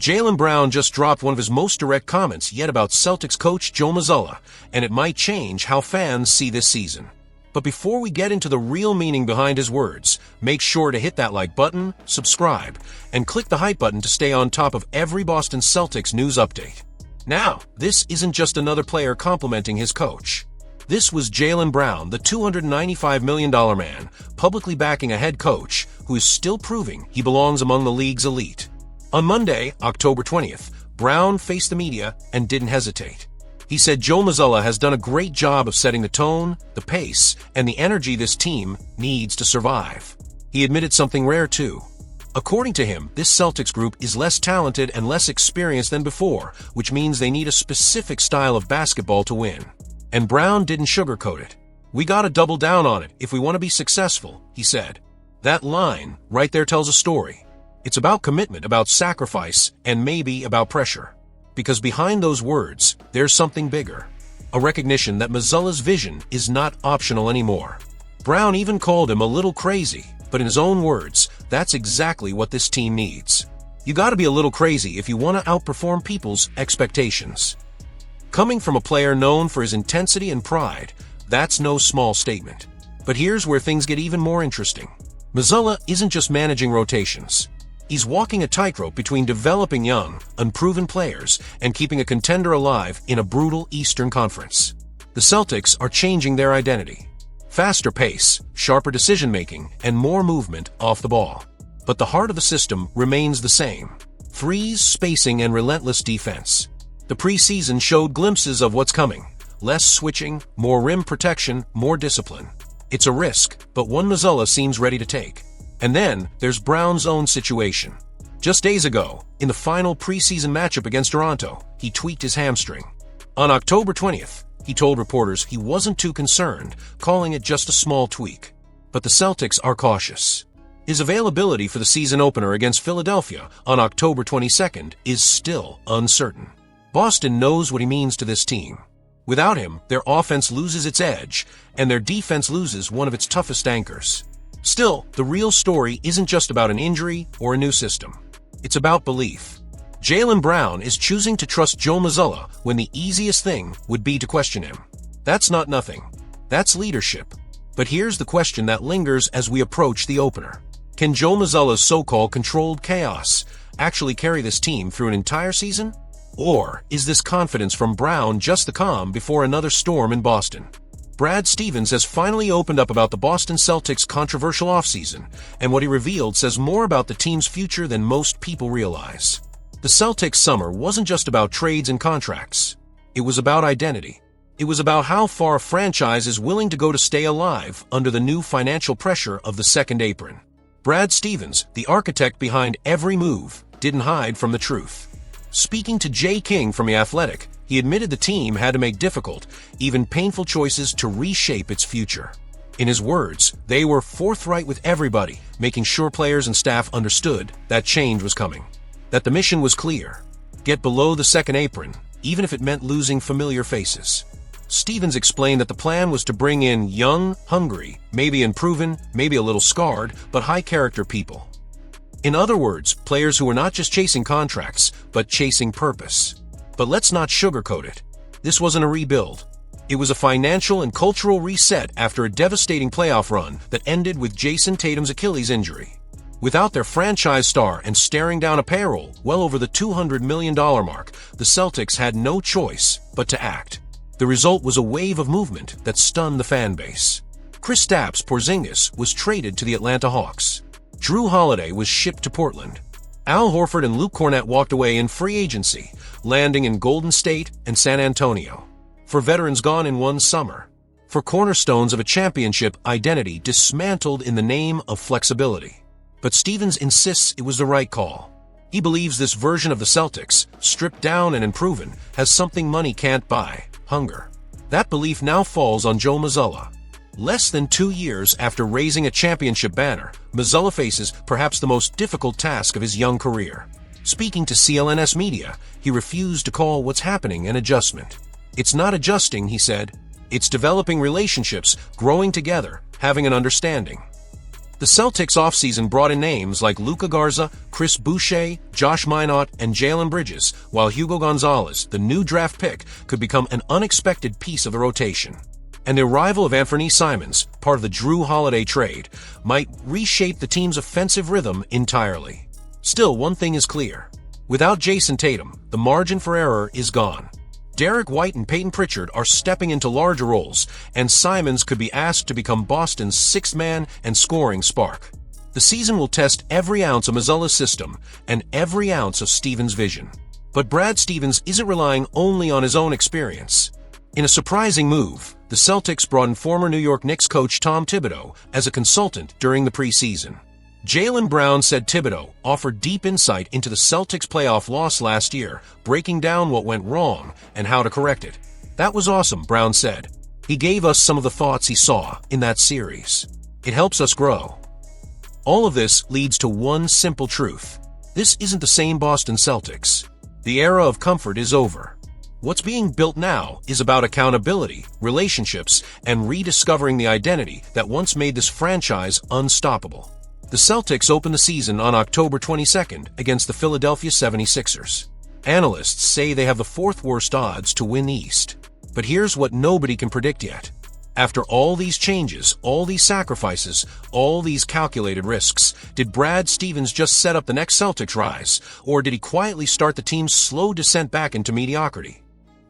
Jaylen Brown just dropped one of his most direct comments yet about Celtics coach Joe Mazzulla, and it might change how fans see this season. But before we get into the real meaning behind his words, make sure to hit that like button, subscribe, and click the hype button to stay on top of every Boston Celtics news update. Now, this isn't just another player complimenting his coach. This was Jaylen Brown, the $295 million man, publicly backing a head coach who is still proving he belongs among the league's elite. On Monday, October 20th, Brown faced the media and didn't hesitate. He said Joe Mazzulla has done a great job of setting the tone, the pace, and the energy this team needs to survive. He admitted something rare too. According to him, this Celtics group is less talented and less experienced than before, which means they need a specific style of basketball to win. And Brown didn't sugarcoat it. "We gotta double down on it if we want to be successful," he said. That line right there tells a story. It's about commitment, about sacrifice, and maybe about pressure. Because behind those words, there's something bigger. A recognition that Mazzulla's vision is not optional anymore. Brown even called him a little crazy, but in his own words, that's exactly what this team needs. You gotta be a little crazy if you want to outperform people's expectations. Coming from a player known for his intensity and pride, that's no small statement. But here's where things get even more interesting. Mazzulla isn't just managing rotations. He's walking a tightrope between developing young, unproven players and keeping a contender alive in a brutal Eastern Conference. The Celtics are changing their identity. Faster pace, sharper decision-making, and more movement off the ball. But the heart of the system remains the same. Threes, spacing, and relentless defense. The preseason showed glimpses of what's coming. Less switching, more rim protection, more discipline. It's a risk, but one Mazzulla seems ready to take. And then, there's Brown's own situation. Just days ago, in the final preseason matchup against Toronto, he tweaked his hamstring. On October 20th, he told reporters he wasn't too concerned, calling it just a small tweak. But the Celtics are cautious. His availability for the season opener against Philadelphia on October 22nd is still uncertain. Boston knows what he means to this team. Without him, their offense loses its edge, and their defense loses one of its toughest anchors. Still, the real story isn't just about an injury or a new system. It's about belief. Jaylen Brown is choosing to trust Joe Mazzulla when the easiest thing would be to question him. That's not nothing. That's leadership. But here's the question that lingers as we approach the opener. Can Joe Mazzulla's so-called controlled chaos actually carry this team through an entire season? Or is this confidence from Brown just the calm before another storm in Boston? Brad Stevens has finally opened up about the Boston Celtics' controversial offseason, and what he revealed says more about the team's future than most people realize. The Celtics' summer wasn't just about trades and contracts. It was about identity. It was about how far a franchise is willing to go to stay alive under the new financial pressure of the second apron. Brad Stevens, the architect behind every move, didn't hide from the truth. Speaking to Jay King from The Athletic, he admitted the team had to make difficult, even painful choices to reshape its future. In his words, they were forthright with everybody, making sure players and staff understood that change was coming. That the mission was clear. Get below the second apron, even if it meant losing familiar faces. Stevens explained that the plan was to bring in young, hungry, maybe unproven, maybe a little scarred, but high-character people. In other words, players who were not just chasing contracts, but chasing purpose. But let's not sugarcoat it. This wasn't a rebuild. It was a financial and cultural reset after a devastating playoff run that ended with Jason Tatum's Achilles injury. Without their franchise star and staring down a payroll well over the $200 million mark, the Celtics had no choice but to act. The result was a wave of movement that stunned the fan base. Kristaps Porziņģis was traded to the Atlanta Hawks. Jrue Holiday was shipped to Portland. Al Horford and Luke Kornet walked away in free agency, landing in Golden State and San Antonio. For veterans gone in one summer. For cornerstones of a championship identity dismantled in the name of flexibility. But Stevens insists it was the right call. He believes this version of the Celtics, stripped down and improved, has something money can't buy: hunger. That belief now falls on Joe Mazzulla. Less than 2 years after raising a championship banner, Mazzulla faces perhaps the most difficult task of his young career. Speaking to CLNS Media, he refused to call what's happening an adjustment. It's not adjusting, he said. It's developing relationships, growing together, having an understanding. The Celtics offseason brought in names like Luka Garza, Chris Boucher, Josh Minott, and Jalen Bridges, while Hugo Gonzalez, the new draft pick, could become an unexpected piece of the rotation. And the arrival of Anthony Simons, part of the Jrue Holiday trade, might reshape the team's offensive rhythm entirely. Still, one thing is clear. Without Jason Tatum, the margin for error is gone. Derek White and Peyton Pritchard are stepping into larger roles, and Simons could be asked to become Boston's sixth man and scoring spark. The season will test every ounce of Mazzulla's system and every ounce of Stevens' vision. But Brad Stevens isn't relying only on his own experience. In a surprising move, the Celtics brought in former New York Knicks coach Tom Thibodeau as a consultant during the preseason. Jaylen Brown said Thibodeau offered deep insight into the Celtics' playoff loss last year, breaking down what went wrong and how to correct it. "That was awesome," Brown said. "He gave us some of the thoughts he saw in that series. It helps us grow." All of this leads to one simple truth. This isn't the same Boston Celtics. The era of comfort is over. What's being built now is about accountability, relationships, and rediscovering the identity that once made this franchise unstoppable. The Celtics open the season on October 22nd against the Philadelphia 76ers. Analysts say they have the fourth worst odds to win the East. But here's what nobody can predict yet. After all these changes, all these sacrifices, all these calculated risks, did Brad Stevens just set up the next Celtics rise, or did he quietly start the team's slow descent back into mediocrity?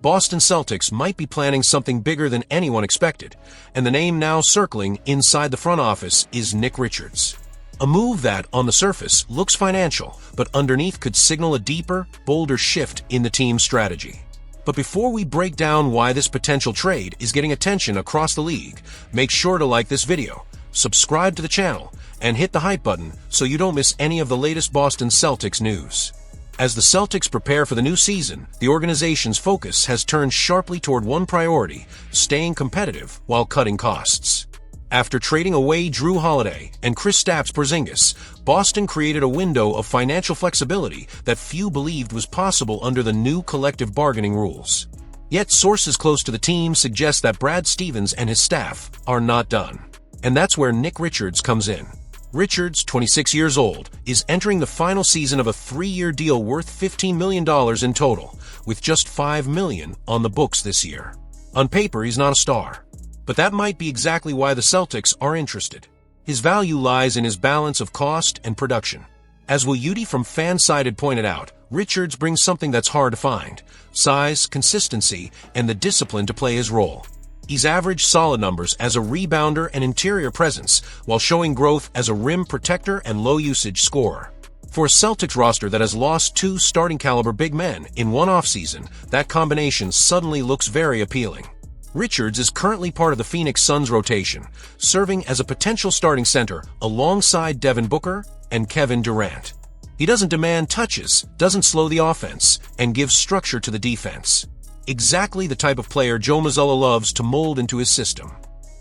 Boston Celtics might be planning something bigger than anyone expected, and the name now circling inside the front office is Nick Richards. A move that, on the surface, looks financial, but underneath could signal a deeper, bolder shift in the team's strategy. But before we break down why this potential trade is getting attention across the league, make sure to like this video, subscribe to the channel, and hit the hype button so you don't miss any of the latest Boston Celtics news. As the Celtics prepare for the new season, the organization's focus has turned sharply toward one priority: staying competitive while cutting costs. After trading away Jrue Holiday and Kristaps Porziņģis, Boston created a window of financial flexibility that few believed was possible under the new collective bargaining rules. Yet sources close to the team suggest that Brad Stevens and his staff are not done. And that's where Nick Richards comes in. Richards, 26 years old, is entering the final season of a 3-year deal worth $15 million in total, with just $5 million on the books this year. On paper, he's not a star. But that might be exactly why the Celtics are interested. His value lies in his balance of cost and production. As Williudi from Fansided pointed out, Richards brings something that's hard to find: size, consistency, and the discipline to play his role. He's averaged solid numbers as a rebounder and interior presence, while showing growth as a rim protector and low-usage scorer. For a Celtics roster that has lost 2 starting-caliber big men in one offseason, that combination suddenly looks very appealing. Richards is currently part of the Phoenix Suns rotation, serving as a potential starting center alongside Devin Booker and Kevin Durant. He doesn't demand touches, doesn't slow the offense, and gives structure to the defense. Exactly the type of player Joe Mazzulla loves to mold into his system.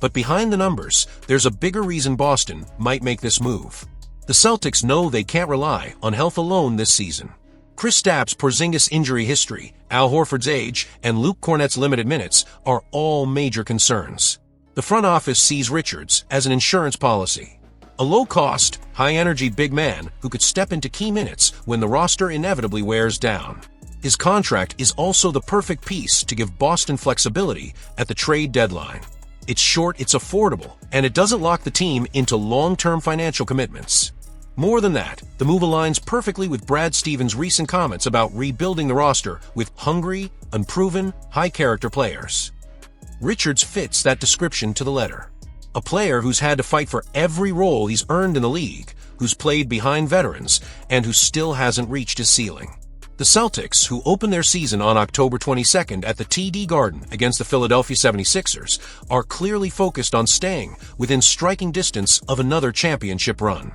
But behind the numbers, there's a bigger reason Boston might make this move. The Celtics know they can't rely on health alone this season. Kristaps Porziņģis' injury history, Al Horford's age, and Luke Kornet's limited minutes are all major concerns. The front office sees Richards as an insurance policy. A low-cost, high-energy big man who could step into key minutes when the roster inevitably wears down. His contract is also the perfect piece to give Boston flexibility at the trade deadline. It's short, it's affordable, and it doesn't lock the team into long-term financial commitments. More than that, the move aligns perfectly with Brad Stevens' recent comments about rebuilding the roster with hungry, unproven, high-character players. Richards fits that description to the letter. A player who's had to fight for every role he's earned in the league, who's played behind veterans, and who still hasn't reached his ceiling. The Celtics, who open their season on October 22nd at the TD Garden against the Philadelphia 76ers, are clearly focused on staying within striking distance of another championship run.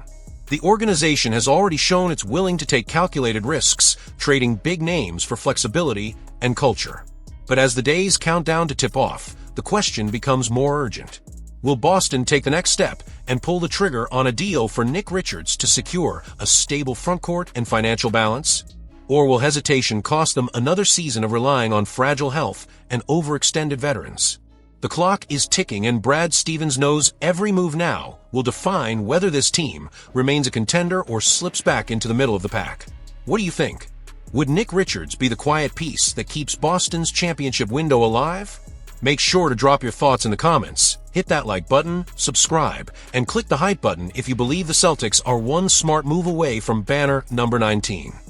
The organization has already shown it's willing to take calculated risks, trading big names for flexibility and culture. But as the days count down to tip off, the question becomes more urgent. Will Boston take the next step and pull the trigger on a deal for Nick Richards to secure a stable frontcourt and financial balance? Or will hesitation cost them another season of relying on fragile health and overextended veterans? The clock is ticking and Brad Stevens knows every move now will define whether this team remains a contender or slips back into the middle of the pack. What do you think? Would Nick Richards be the quiet piece that keeps Boston's championship window alive? Make sure to drop your thoughts in the comments, hit that like button, subscribe, and click the hype button if you believe the Celtics are one smart move away from banner number 19.